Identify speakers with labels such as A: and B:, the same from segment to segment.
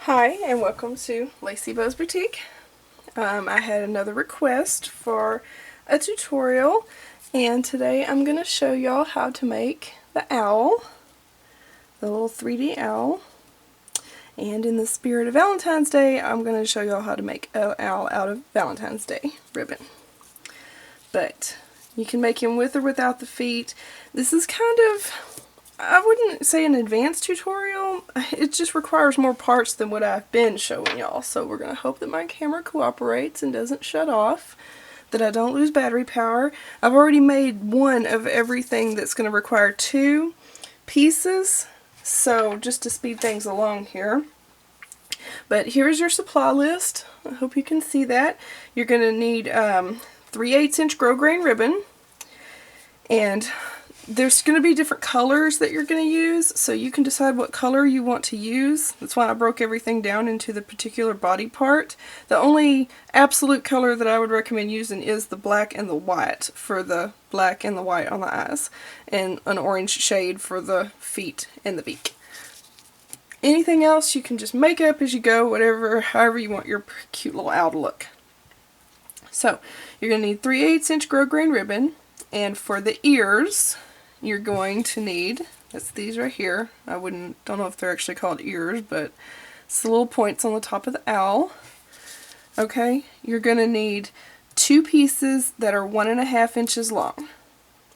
A: Hi, and welcome to LaceyBowsBoutique. I had another request for a tutorial, and today I'm going to show y'all how to make the owl, the little 3D owl. And in the spirit of Valentine's Day, I'm going to show y'all how to make an owl out of Valentine's Day ribbon. But you can make him with or without the feet. This is kind of, I wouldn't say an advanced tutorial. It just requires more parts than what I've been showing y'all. So we're going to hope that my camera cooperates and doesn't shut off, that I don't lose battery power. I've already made one of everything that's going to require 2 pieces. So just to speed things along here. But here's your supply list. I hope you can see that. You're going to need 3/8 inch grosgrain ribbon. And there's going to be different colors that you're going to use, so you can decide what color you want to use. That's why I broke everything down into the particular body part. The only absolute color that I would recommend using is the black and the white for the black and the white on the eyes, and an orange shade for the feet and the beak. Anything else you can just make up as you go, whatever, however you want your cute little owl to look. So, you're going to need 3/8 inch grosgrain ribbon, and for the ears, you're going to need, that's these right here. Don't know if they're actually called ears, but it's the little points on the top of the owl. Okay, you're going to need 2 pieces that are 1.5 inches long.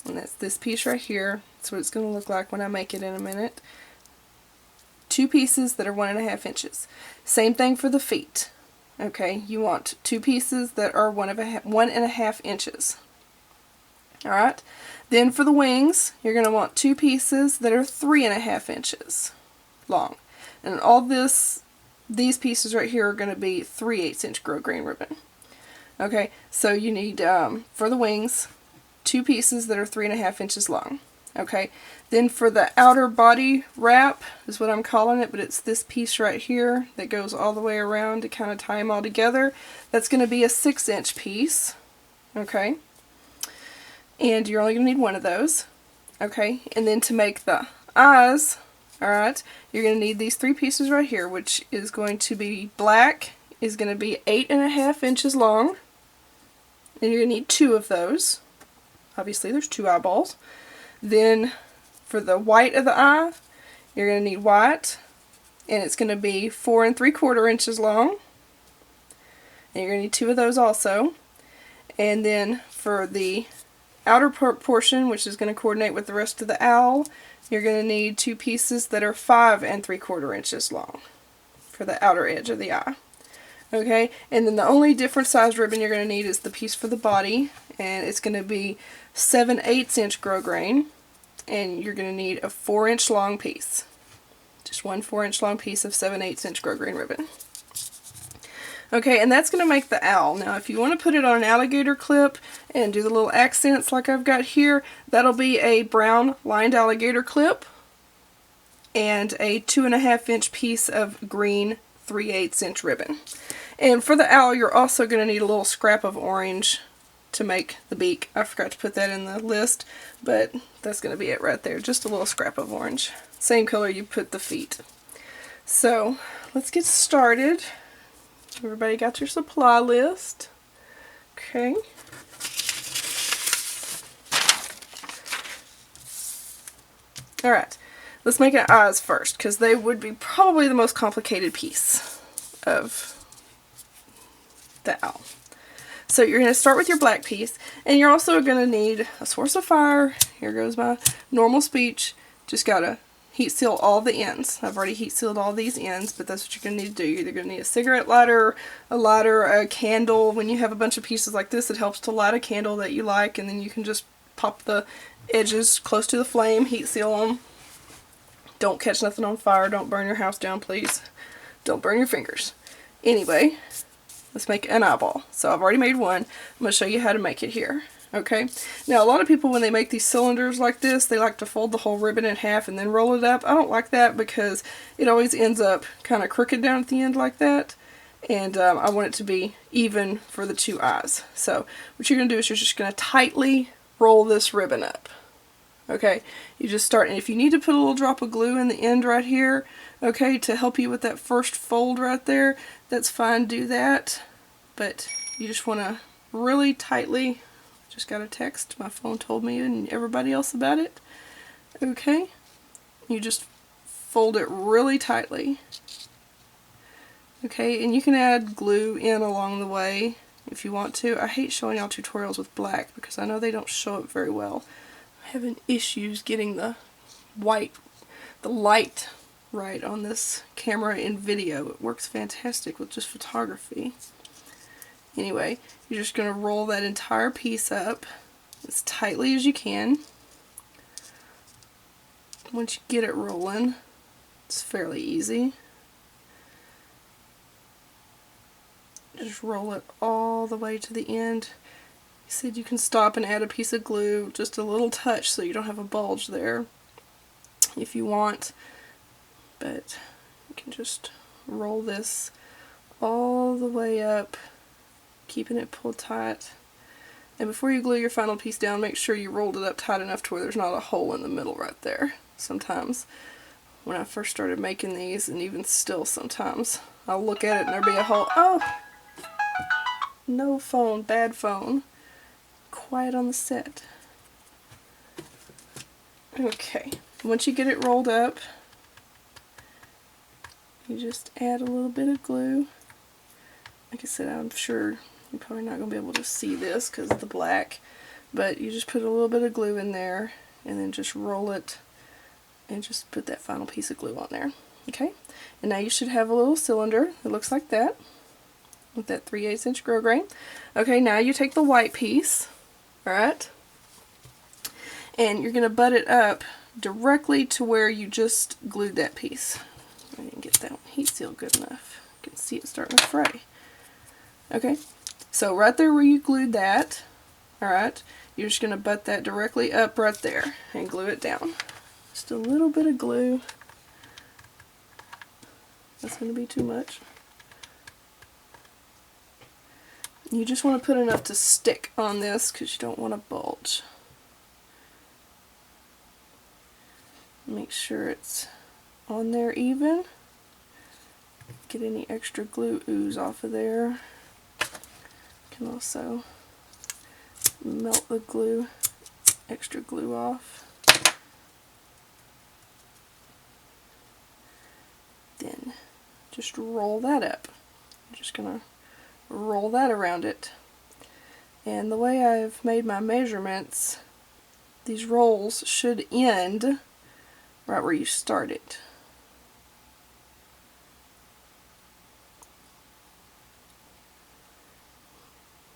A: And that's this piece right here. That's what it's going to look like when I make it in a minute. 2 pieces that are 1.5 inches. Same thing for the feet. Okay, you want 2 pieces that are 1.5 inches. Alright, then for the wings, you're going to want 2 pieces that are 3.5 inches long. And all these pieces right here are going to be 3/8 inch grosgrain ribbon. Okay, so you need, for the wings, 2 pieces that are 3.5 inches long. Okay, then for the outer body wrap, is what I'm calling it, but it's this piece right here that goes all the way around to kind of tie them all together. That's going to be a 6-inch piece. Okay. And you're only going to need one of those. Okay, and then to make the eyes, alright, you're going to need these 3 pieces right here, which is going to be black, is going to be 8.5 inches long. And you're going to need 2 of those. Obviously, there's 2 eyeballs. Then for the white of the eye, you're going to need white, and it's going to be 4 3/4 inches long. And you're going to need 2 of those also. And then for the outer portion, which is going to coordinate with the rest of the owl, you're going to need 2 pieces that are 5 3/4 inches long for the outer edge of the eye. Okay, and then the only different size ribbon you're going to need is the piece for the body, and it's going to be 7/8 inch grosgrain, and you're going to need a 4-inch long piece. Just one 4-inch long piece of 7/8 inch grosgrain ribbon. Okay, and that's going to make the owl. Now, if you want to put it on an alligator clip and do the little accents like I've got here, that'll be a brown lined alligator clip and a 2.5 inch piece of green 3/8 inch ribbon. And for the owl, you're also going to need a little scrap of orange to make the beak. I forgot to put that in the list, but that's going to be it right there. Just a little scrap of orange. Same color you put the feet. So, let's get started. Everybody got your supply list? Okay. Alright, let's make our eyes first, because they would be probably the most complicated piece of the owl. So you're going to start with your black piece, and you're also going to need a source of fire. Here goes my normal speech. Just got to heat seal all the ends. I've already heat sealed all these ends, but that's what you're going to need to do. You're either going to need a cigarette lighter, a candle. When you have a bunch of pieces like this, it helps to light a candle that you like, and then you can just pop the edges close to the flame, heat seal them. Don't catch nothing on fire. Don't burn your house down, please. Don't burn your fingers. Anyway, let's make an eyeball. So I've already made one. I'm going to show you how to make it here. Okay, now a lot of people, when they make these cylinders like this, they like to fold the whole ribbon in half and then roll it up. I don't like that because it always ends up kind of crooked down at the end like that, and I want it to be even for the 2 eyes. So what you're going to do is you're just going to tightly roll this ribbon up. Okay, you just start, and if you need to put a little drop of glue in the end right here, okay, to help you with that first fold right there, that's fine, do that. But you just want to really tightly, just got a text, my phone told me and everybody else about it. Okay, you just fold it really tightly. Okay, and you can add glue in along the way if you want to. I hate showing y'all tutorials with black because I know they don't show up very well. I'm having issues getting the light right on this camera in video. It works fantastic with just photography. Anyway, you're just going to roll that entire piece up as tightly as you can. Once you get it rolling, it's fairly easy. Just roll it all the way to the end. You said you can stop and add a piece of glue, just a little touch so you don't have a bulge there if you want. But you can just roll this all the way up, keeping it pulled tight. And before you glue your final piece down, make sure you rolled it up tight enough to where there's not a hole in the middle right there. Sometimes when I first started making these, and even still sometimes, I'll look at it and there'll be a hole. Oh! No phone, bad phone. Quiet on the set. Okay, once you get it rolled up, you just add a little bit of glue. Like I said, I'm sure you're probably not going to be able to see this because of the black, but you just put a little bit of glue in there and then just roll it and just put that final piece of glue on there. Okay, and now you should have a little cylinder that looks like that with that 3/8 inch grosgrain. Okay, now you take the white piece, alright, and you're going to butt it up directly to where you just glued that piece. I didn't get that heat seal good enough. You can see it starting to fray. Okay, so right there where you glued that, alright, you're just going to butt that directly up right there and glue it down. Just a little bit of glue. That's going to be too much. You just want to put enough to stick on this because you don't want to bulge. Make sure it's on there even. Get any extra glue ooze off of there. You can also melt the glue, extra glue off. Then just roll that up. I'm just going to roll that around it. And the way I've made my measurements, these rolls should end right where you started.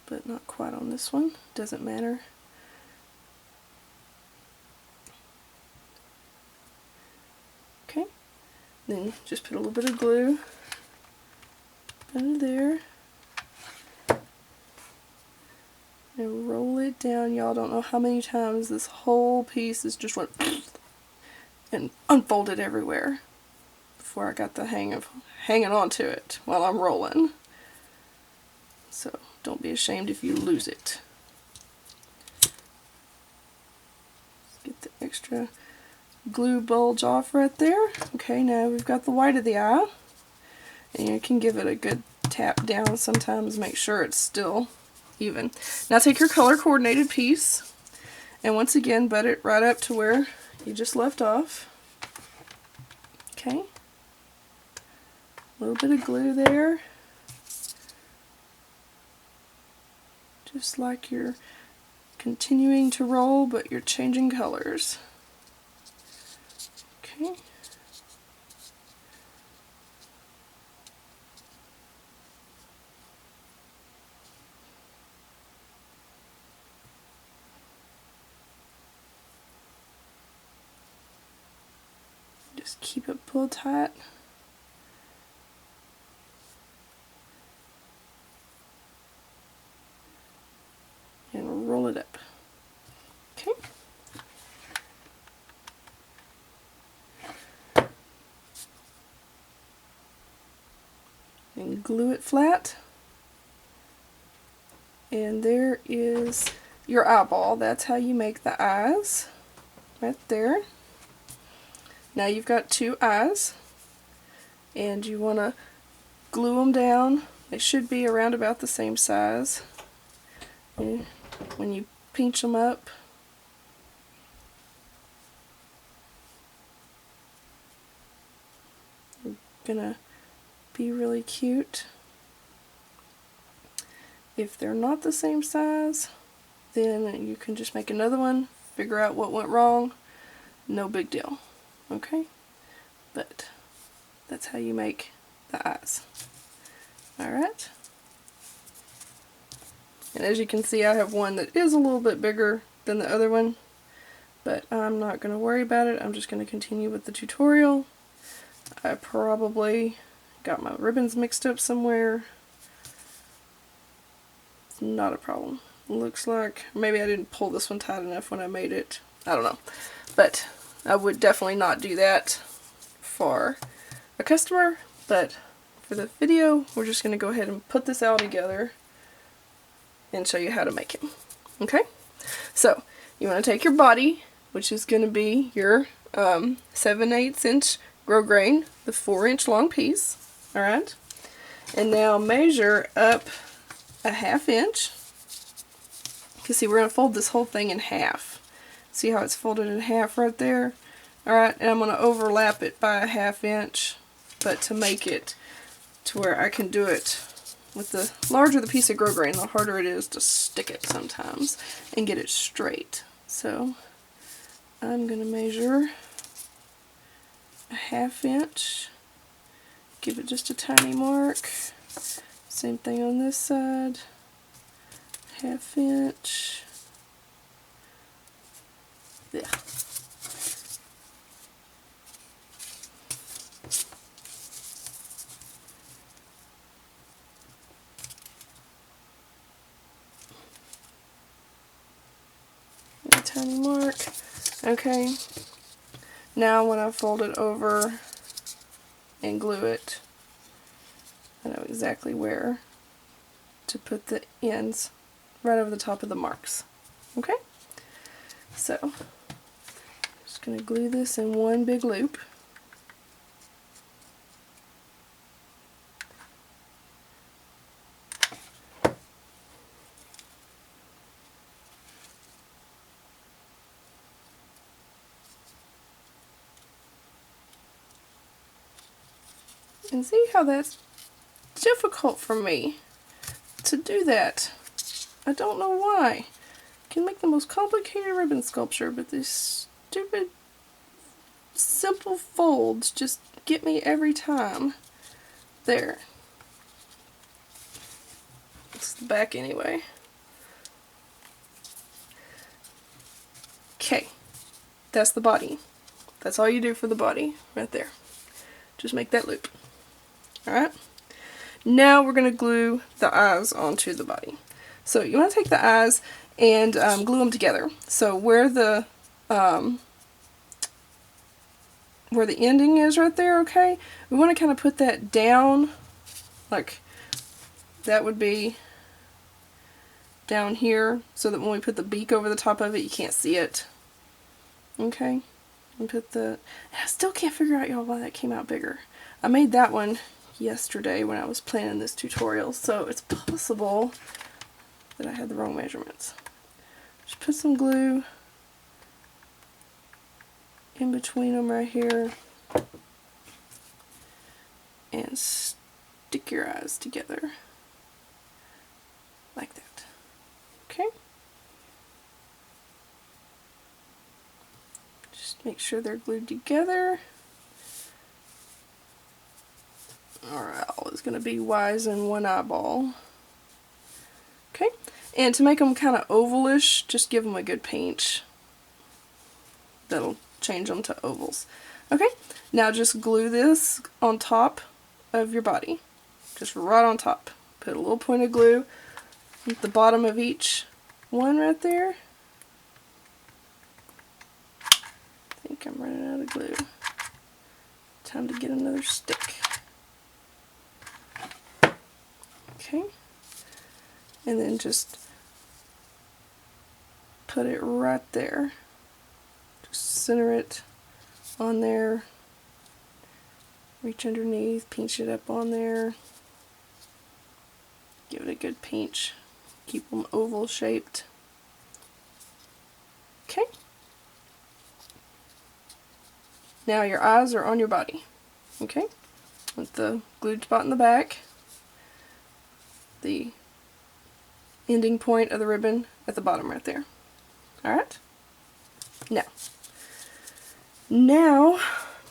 A: But not quite on this one. Doesn't matter. Okay. Then just put a little bit of glue under there. And roll it down. Y'all don't know how many times this whole piece is just went and unfolded everywhere before I got the hang of hanging on to it while I'm rolling. So don't be ashamed if you lose it. Get the extra glue bulge off right there. Okay, now we've got the white of the eye. And you can give it a good tap down sometimes, make sure it's still even. Now take your color coordinated piece and once again butt it right up to where you just left off. Okay, a little bit of glue there, just like you're continuing to roll but you're changing colors. Okay. Just keep it pulled tight. And roll it up. Okay. And glue it flat. And there is your eyeball. That's how you make the eyes. right there. Now you've got two eyes, and you want to glue them down. They should be around about the same size. And when you pinch them up, they're gonna be really cute. If they're not the same size, then you can just make another one, figure out what went wrong, no big deal. Okay? But that's how you make the eyes. Alright? And as you can see, I have one that is a little bit bigger than the other one, but I'm not going to worry about it. I'm just going to continue with the tutorial. I probably got my ribbons mixed up somewhere. It's not a problem. Looks like maybe I didn't pull this one tight enough when I made it. I don't know. But I would definitely not do that for a customer, but for the video, we're just going to go ahead and put this all together and show you how to make it. Okay? So, you want to take your body, which is going to be your 7/8 inch grosgrain, the 4-inch long piece. Alright? And now measure up a 1/2 inch. Because see, we're going to fold this whole thing in half. See how it's folded in half right there? Alright, and I'm going to overlap it by a 1/2 inch, but to make it to where I can do it with the larger the piece of grosgrain, the harder it is to stick it sometimes and get it straight. So I'm going to measure a 1/2 inch, give it just a tiny mark. Same thing on this side, 1/2 inch. Yeah. A tiny mark. Okay. Now when I fold it over and glue it, I know exactly where to put the ends, right over the top of the marks. Okay? So, just going to glue this in one big loop. And see how that's difficult for me to do that. I don't know why. I can make the most complicated ribbon sculpture, but these stupid simple folds just get me every time. There. It's the back anyway. Okay. That's the body. That's all you do for the body right there. Just make that loop. Alright? Now we're going to glue the eyes onto the body. So you want to take the eyes and glue them together. So where the ending is right there, okay, we want to kind of put that down, like that would be down here, so that when we put the beak over the top of it, you can't see it. Okay, and put the, I still can't figure out, y'all, why that came out bigger. I made that one yesterday when I was planning this tutorial, so it's possible that I had the wrong measurements. Just put some glue in between them right here and stick your eyes together like that. Okay? Just make sure they're glued together. Our owl is going to be wise in one eyeball. Okay, and to make them kind of ovalish, just give them a good pinch. That'll change them to ovals. Okay, now just glue this on top of your body. Just right on top. Put a little point of glue at the bottom of each one right there. I think I'm running out of glue. Time to get another stick. Okay, and then just put it right there. Just center it on there, reach underneath, pinch it up on there, give it a good pinch, keep them oval shaped. Okay. Now your eyes are on your body. Okay, with the glued spot in the back, the ending point of the ribbon at the bottom right there. Alright? Now,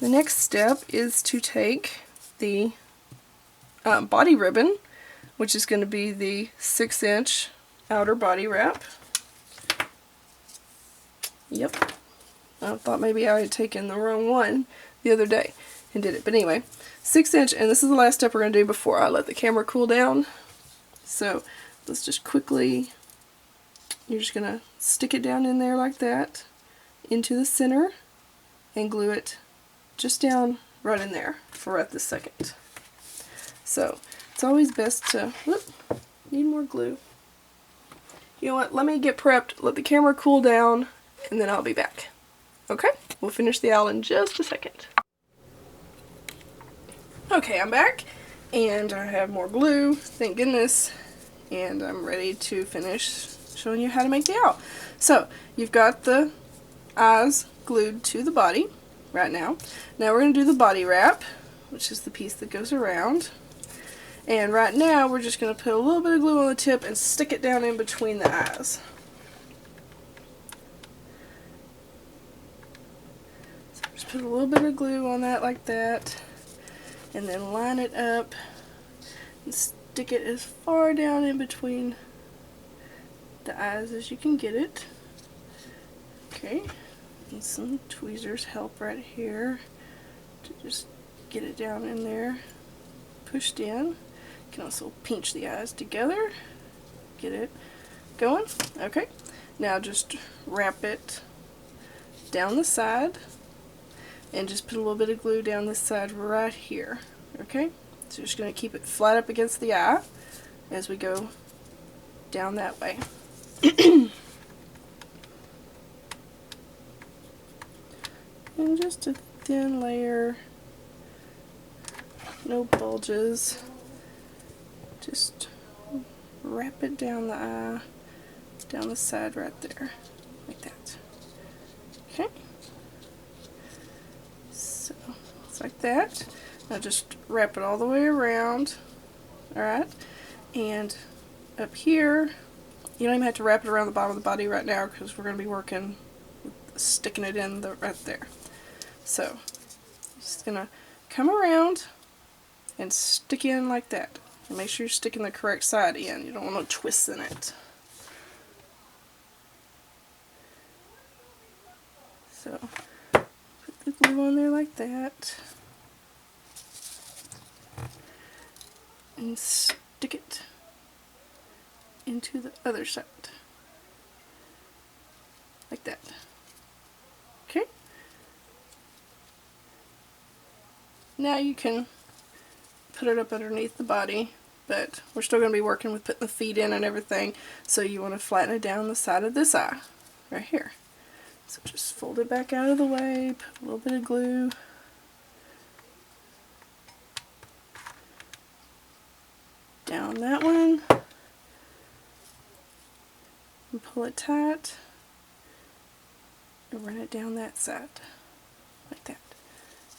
A: the next step is to take the body ribbon, which is going to be the 6-inch outer body wrap. Yep. I thought maybe I had taken the wrong one the other day and did it. But anyway, 6-inch, and this is the last step we're going to do before I let the camera cool down. So let's just quickly, you're just going to stick it down in there like that, into the center, and glue it just down right in there for right this second. So it's always best to, whoop, need more glue. You know what, let me get prepped, let the camera cool down, and then I'll be back. Okay, we'll finish the owl in just a second. Okay, I'm back, and I have more glue, thank goodness, and I'm ready to finish showing you how to make the owl. So, you've got the eyes glued to the body right now. Now we're going to do the body wrap, which is the piece that goes around. And right now we're just going to put a little bit of glue on the tip and stick it down in between the eyes. So just put a little bit of glue on that like that, and then line it up and stick it as far down in between the eyes as you can get it. Okay, and some tweezers help right here to just get it down in there, pushed in. You can also pinch the eyes together, get it going. Okay, now just wrap it down the side and just put a little bit of glue down this side right here. Okay, so you're just going to keep it flat up against the eye as we go down that way. And just a thin layer, no bulges, just wrap it down the eye, down the side right there, like that. Okay, so it's like that. Now just wrap it all the way around, alright, and up here, you don't even have to wrap it around the bottom of the body right now because we're going to be working with sticking it in right there. So, just going to come around and stick in like that. And make sure you're sticking the correct side in. You don't want no twists in it. So, put the glue on there like that. And stick it into the other side. Like that. Okay? Now you can put it up underneath the body, but we're still going to be working with putting the feet in and everything, so you want to flatten it down the side of this eye, right here. So just fold it back out of the way, put a little bit of glue. Down that one. And pull it tight. And run it down that side. Like that.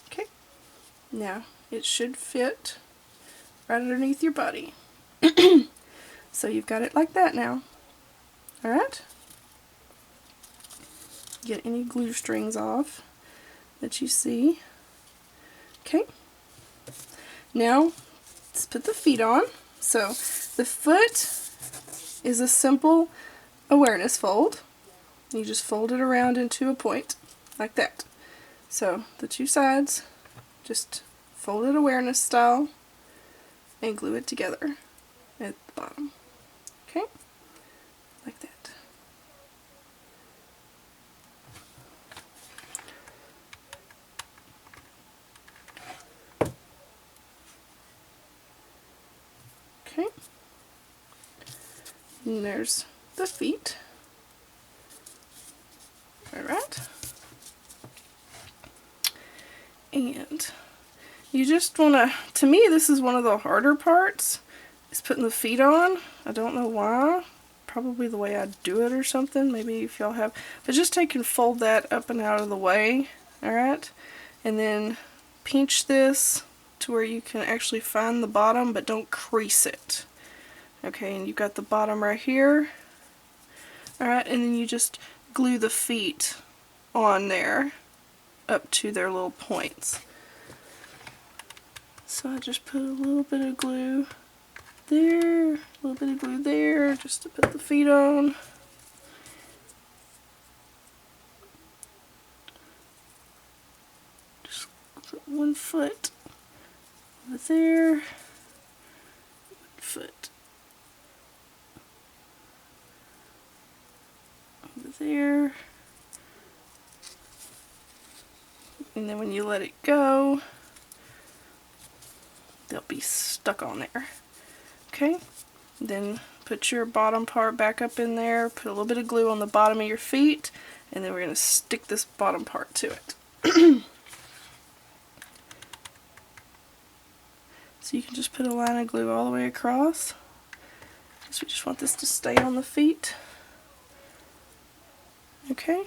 A: Okay. Now, it should fit right underneath your body. So you've got it like that now. Alright? Get any glue strings off that you see. Okay. Now, let's put the feet on. So, the foot is a simple awareness fold. You just fold it around into a point, like that. So, the two sides, just fold it awareness style, and glue it together at the bottom. Okay? Like that. Okay. And there's the feet. Alright. you just want to me this is one of the harder parts, is putting the feet on. I don't know why. Probably the way I do it or something. Maybe if y'all have, but just take and fold that up and out of the way. Alright, and then pinch this to where you can actually find the bottom, but don't crease it. Okay, and you've got the bottom right here. Alright, and then you just glue the feet on there up to their little points. So I just put a little bit of glue there, a little bit of glue there, just to put the feet on. Just put one foot over there, one foot over there, and then when you let it go, they'll be stuck on there. Okay, then put your bottom part back up in there, put a little bit of glue on the bottom of your feet, and then we're going to stick this bottom part to it. So you can just put a line of glue all the way across, because we just want this to stay on the feet. Okay,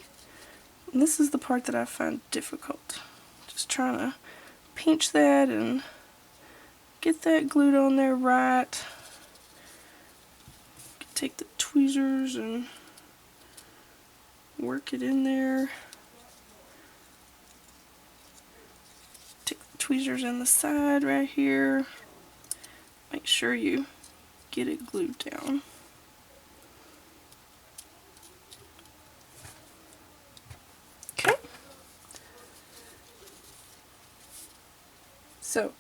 A: and this is the part that I find difficult. Just trying to pinch that and get that glued on there right. Take the tweezers and work it in there. Take the tweezers in the side right here. Make sure you get it glued down. Okay. So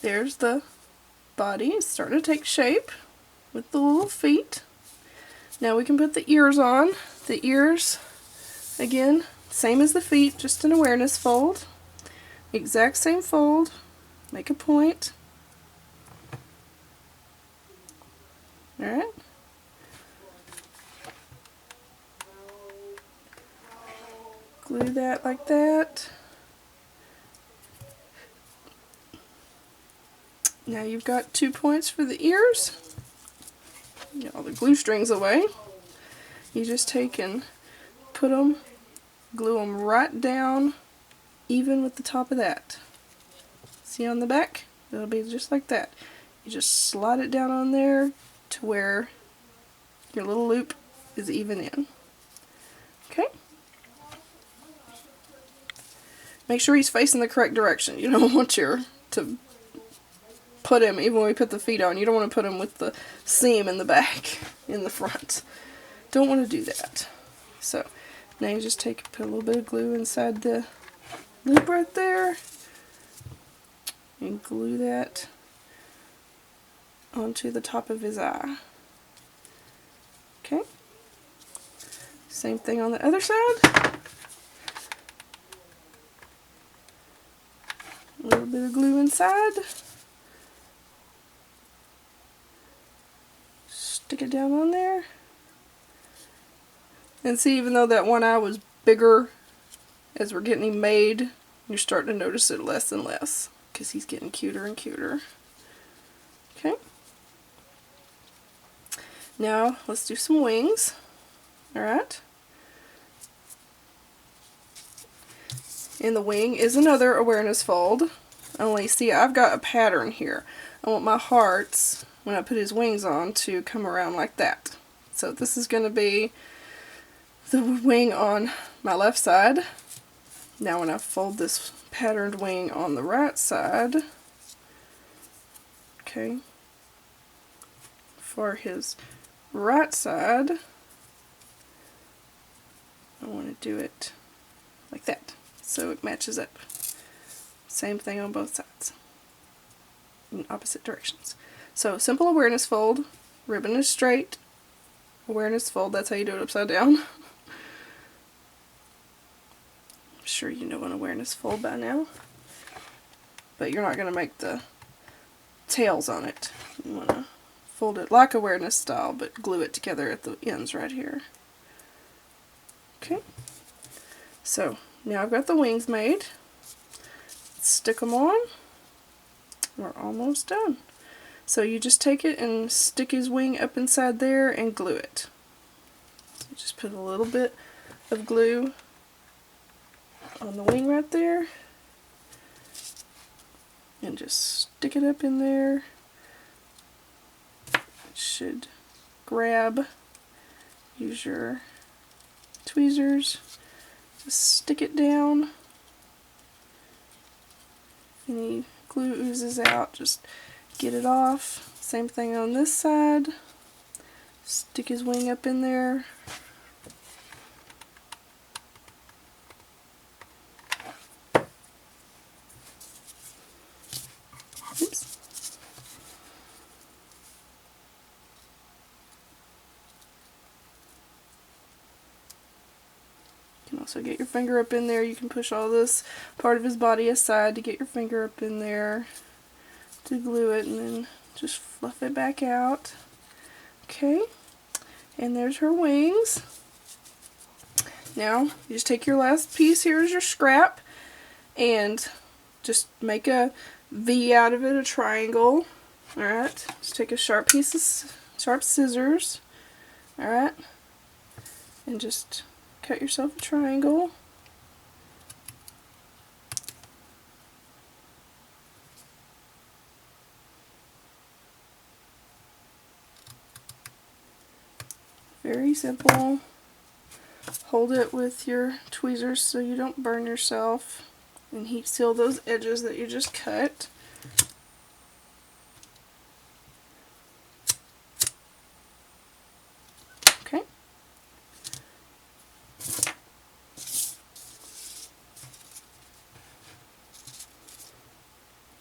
A: there's the body. It's starting to take shape with the little feet. Now we can put the ears on. The ears, again, same as the feet, just an awareness fold. Exact same fold. Make a point. Alright. Glue that like that. Now you've got 2 points for the ears. Get all the glue strings away. You just take and put them, glue them right down even with the top of that. See on the back? It'll be just like that. You just slide it down on there to where your little loop is even in. Okay? Make sure he's facing the correct direction. You don't want to put him, even when we put the feet on, you don't want to put him with the seam in the back, in the front. Don't want to do that. So now you just put a little bit of glue inside the loop right there and glue that onto the top of his eye. Okay. Same thing on the other side. A little bit of glue inside. Stick it down on there. And see, even though that one eye was bigger as we're getting him made, you're starting to notice it less and less because he's getting cuter and cuter. Okay. Now let's do some wings. Alright. And the wing is another awareness fold. Only, see, I've got a pattern here. I want my hearts, when I put his wings on, to come around like that. So this is going to be the wing on my left side. Now when I fold this patterned wing on the right side, okay, for his right side, I want to do it like that, so it matches up. Same thing on both sides, in opposite directions. So simple awareness fold, ribbon is straight, awareness fold, that's how you do it upside down. I'm sure you know an awareness fold by now, but you're not going to make the tails on it. You want to fold it like awareness style, but glue it together at the ends right here. Okay, so now I've got the wings made. Let's stick them on. We're almost done. So you just take it and stick his wing up inside there and glue it. You just put a little bit of glue on the wing right there and just stick it up in there. It should grab. Use your tweezers, just stick it down. Any glue oozes out, just get it off. Same thing on this side. Stick his wing up in there. Oops. You can also get your finger up in there. You can push all this part of his body aside to get your finger up in there to glue it, and then just fluff it back out. Okay, and there's her wings. Now you just take your last piece here as your scrap and just make a V out of it, a triangle. Alright, just take a sharp sharp scissors, alright, and just cut yourself a triangle. Very simple. Hold it with your tweezers so you don't burn yourself, and heat seal those edges that you just cut. Okay.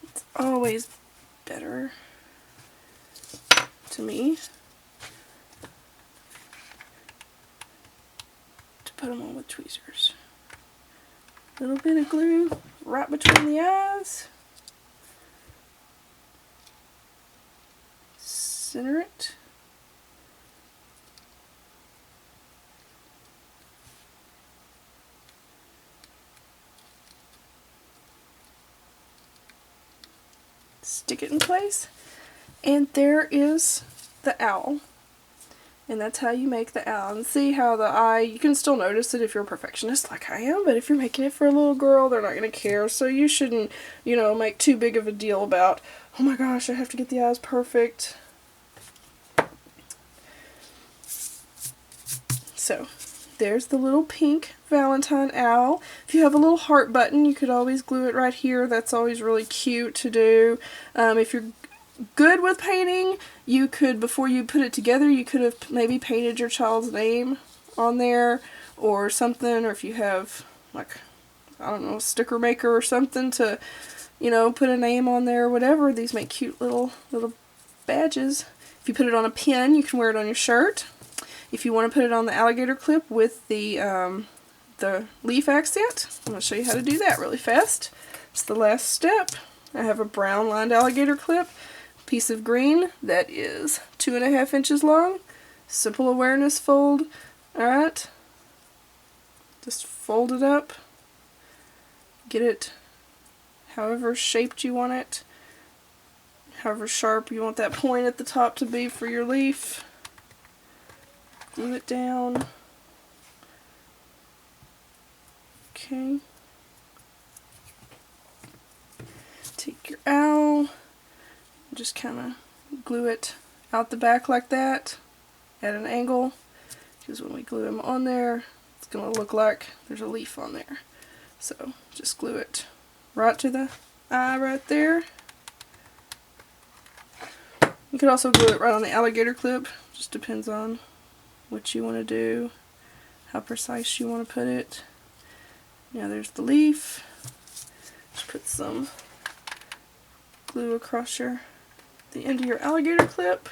A: It's always better, to me, put them on with tweezers. A little bit of glue right between the eyes. Center it. Stick it in place. And there is the owl. And that's how you make the owl. And see how the eye, you can still notice it if you're a perfectionist like I am, but if you're making it for a little girl, they're not going to care. So you shouldn't, you know, make too big of a deal about, oh my gosh, I have to get the eyes perfect. So there's the little pink Valentine owl. If you have a little heart button, you could always glue it right here. That's always really cute to do. If you're good with painting, you could, before you put it together, you could have maybe painted your child's name on there or something, or if you have, like, I don't know, a sticker maker or something to, you know, put a name on there or whatever. These make cute little badges. If you put it on a pin, you can wear it on your shirt. If you want to put it on the alligator clip with the leaf accent, I'm going to show you how to do that really fast. It's the last step. I have a brown lined alligator clip, piece of green that is 2.5 inches long, simple awareness fold. Alright, just fold it up, get it however shaped you want it, however sharp you want that point at the top to be for your leaf. Glue it down. Okay. Take your owl, just kind of glue it out the back like that at an angle, because when we glue them on there, it's going to look like there's a leaf on there. So just glue it right to the eye right there. You could also glue it right on the alligator clip, just depends on what you want to do, how precise you want to put it. Now there's the leaf. Just put some glue across the end of your alligator clip,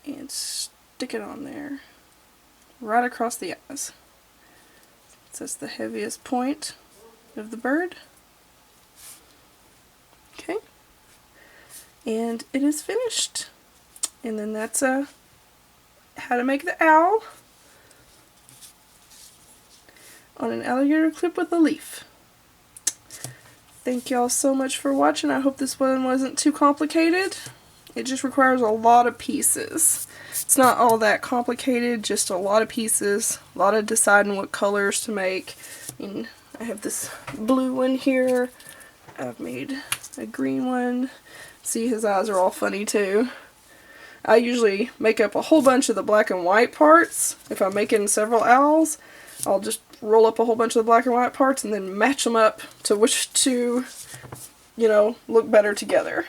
A: and stick it on there right across the eyes. So that's the heaviest point of the bird. Okay, and it is finished. And then that's how to make the owl on an alligator clip with a leaf. thank y'all so much for watching. I hope this one wasn't too complicated. It just requires a lot of pieces. It's not all that complicated, just a lot of pieces, a lot of deciding what colors to make. And I have this blue one here. I've made a green one. See, his eyes are all funny too. I usually make up a whole bunch of the black and white parts. If I'm making several owls, I'll just roll up a whole bunch of the black and white parts and then match them up to which two, you know, look better together.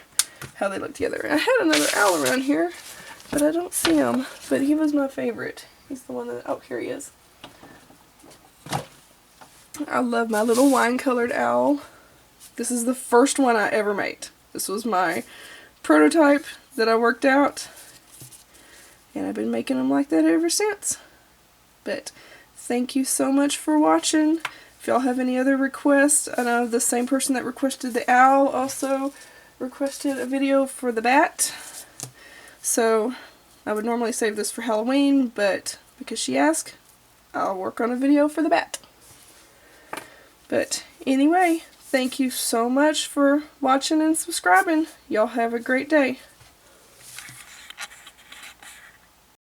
A: How they look together. I had another owl around here, but I don't see him. But he was my favorite. He's the one that, oh, here he is. I love my little wine-colored owl. This is the first one I ever made. This was my prototype that I worked out. And I've been making them like that ever since. But thank you so much for watching. If y'all have any other requests, I know the same person that requested the owl also requested a video for the bat. So I would normally save this for Halloween, but because she asked, I'll work on a video for the bat. But anyway, thank you so much for watching and subscribing. Y'all have a great day.